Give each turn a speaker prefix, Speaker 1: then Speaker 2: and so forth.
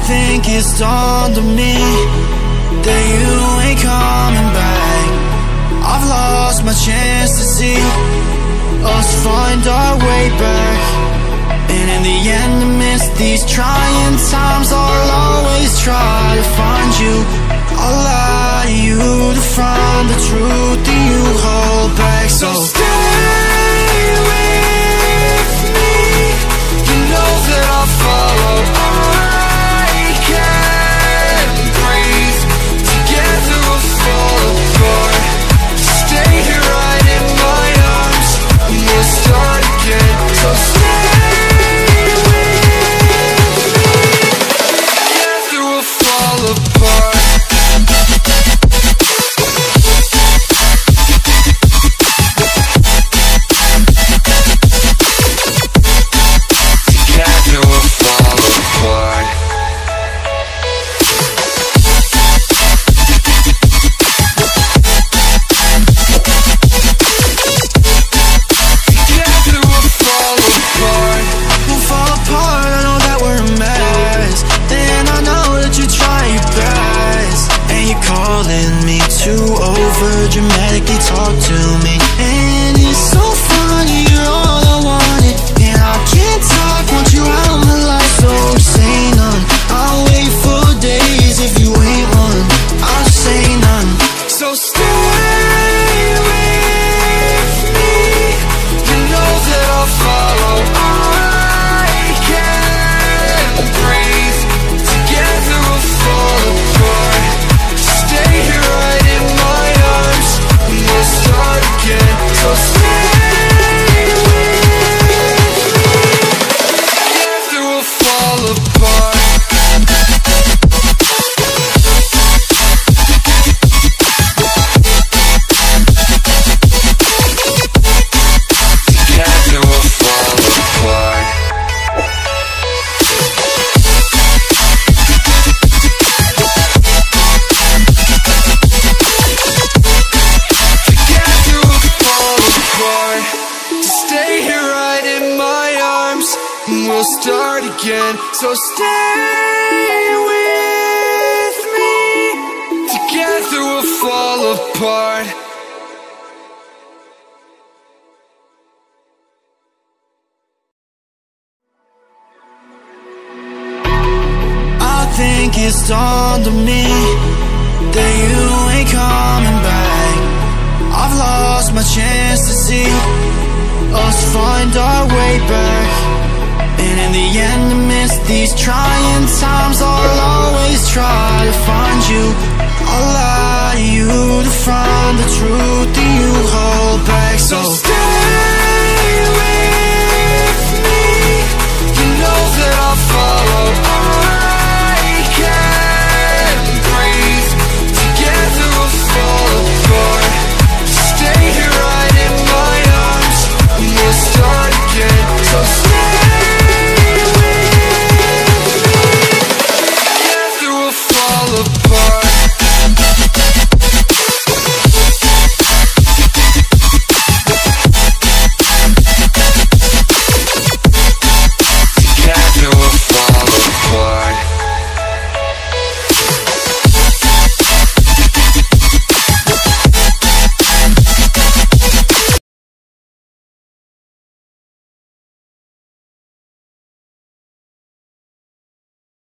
Speaker 1: think it's dawned on me that you ain't coming back. I've lost my chance to see us find our way back. And in the end, amidst these trying times, I'll always try to find you. I'll lie to you to find the truth that you hold back. So stay with me. You know that I'll follow. I can't breathe. Together we'll fall apart. Stay here right in my arms, and we'll start again. So stay with me. Together we'll fall apart. Dramatically talk to me, and it's so funny, you're all I wanted, and I can't talk, want you out of my life, so say none. I'll wait for days if you ain't one, I'll say none. So stay with me. You know that I'll follow. I can't breathe. Together we'll fall apart. Stay here right in my arms, we'll start again. So stay with me. Together we'll fall apart. Together we'll fall apart. We'll start again, so stay with me. Together we'll fall apart. I think it's dawned on me that you ain't coming back. I've lost my chance to see us find our way back. And in the end, amidst these trying times, I'll always try to find you. I'll lie to you to find the truth.